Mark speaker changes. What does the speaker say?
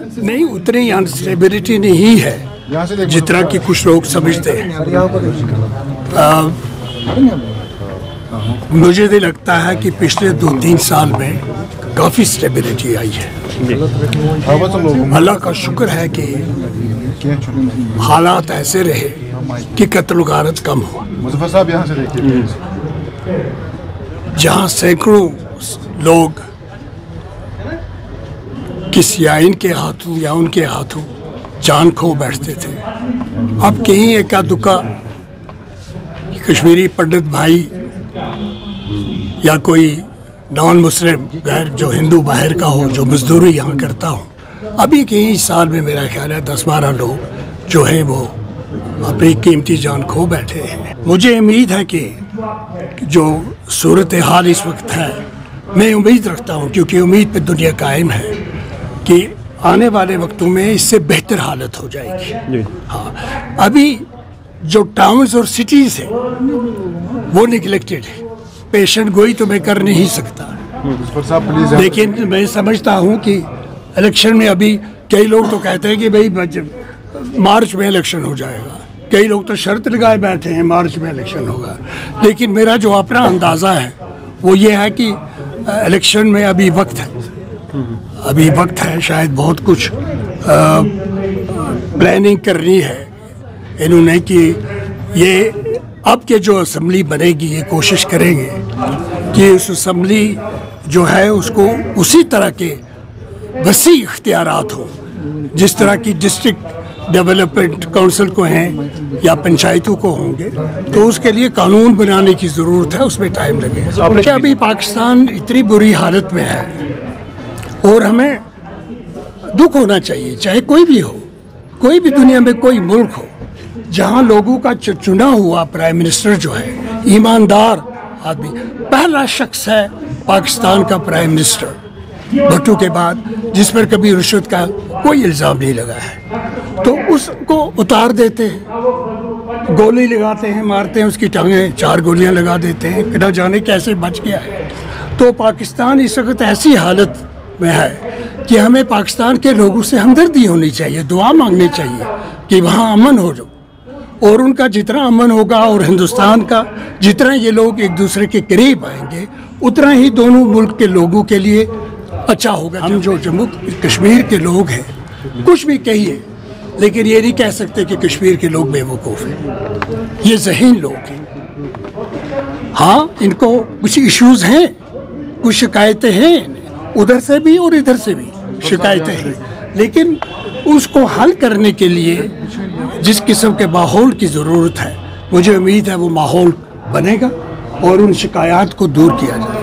Speaker 1: नहीं, उतनी अनस्टेबिलिटी नहीं है जितना कि कुछ लोग समझते हैं। मुझे तो लगता है कि पिछले 2-3 साल में काफ़ी स्टेबिलिटी आई है। अल्लाह का शुक्र है कि हालात ऐसे रहे कि कत्ल गारत कम हुआ।
Speaker 2: मुज़फ़्फ़र साहब यहाँ से देखिए,
Speaker 1: जहाँ सैकड़ों लोग किसी आइन के हाथों या उनके हाथों जान खो बैठते थे, अब कहीं एका दुक्का कश्मीरी पंडित भाई या कोई नॉन मुस्लिम गैर जो हिंदू बाहर का हो जो मजदूरी यहाँ करता हो, अभी कहीं साल में मेरा ख्याल है 10-12 लोग जो है वो अपनी कीमती जान खो बैठे हैं। मुझे उम्मीद है कि जो सूरत हाल इस वक्त है, मैं उम्मीद रखता हूँ, क्योंकि उम्मीद पे दुनिया कायम है, कि आने वाले वक्तों में इससे बेहतर हालत हो जाएगी। हाँ, अभी जो टाउन्स और सिटीज़ हैं वो निगलेक्टेड है। पेशेंट गोई तो मैं कर नहीं सकता, लेकिन मैं समझता हूँ कि इलेक्शन में अभी कई लोग तो कहते हैं कि भाई मार्च में इलेक्शन हो जाएगा, कई लोग तो शर्त लगाए बैठे हैं मार्च में इलेक्शन होगा। लेकिन मेरा जो अपना अंदाज़ा है वो ये है कि इलेक्शन में अभी वक्त है, अभी वक्त है, शायद बहुत कुछ प्लानिंग करनी है इन्होंने कि ये अब के जो असम्बली बनेगी ये कोशिश करेंगे कि उस असम्बली जो है उसको उसी तरह के वसी इख्तियारात हों जिस तरह की डिस्ट्रिक्ट डेवलपमेंट काउंसिल को हैं या पंचायतों को होंगे। तो उसके लिए कानून बनाने की ज़रूरत है, उसमें टाइम लगेगा। क्या अभी पाकिस्तान इतनी बुरी हालत में है और हमें दुख होना चाहिए, चाहे कोई भी हो, कोई भी दुनिया में कोई मुल्क हो, जहां लोगों का चुना हुआ प्राइम मिनिस्टर जो है ईमानदार आदमी, पहला शख्स है पाकिस्तान का प्राइम मिनिस्टर भुट्टो के बाद जिस पर कभी रिश्वत का कोई इल्ज़ाम नहीं लगा है, तो उसको उतार देते हैं, गोली लगाते हैं, मारते हैं, उसकी टांगें 4 गोलियां लगा देते हैं, न जाने कैसे बच गया है। तो पाकिस्तान इस वक्त ऐसी हालत में है कि हमें पाकिस्तान के लोगों से हमदर्दी होनी चाहिए, दुआ मांगनी चाहिए कि वहाँ अमन हो जाए, और उनका जितना अमन होगा और हिंदुस्तान का जितना ये लोग एक दूसरे के करीब आएंगे उतना ही दोनों मुल्क के लोगों के लिए अच्छा होगा। हम जो जम्मू कश्मीर के लोग हैं, कुछ भी कहिए, लेकिन ये नहीं कह सकते कि कश्मीर के लोग बेवकूफ़ हैं, ये ज़हीन लोग हैं। हाँ, इनको कुछ इश्यूज़ हैं, कुछ शिकायतें हैं, उधर से भी और इधर से भी शिकायतें हैं, लेकिन उसको हल करने के लिए जिस किस्म के माहौल की ज़रूरत है, मुझे उम्मीद है वो माहौल बनेगा और उन शिकायत को दूर किया जाएगा।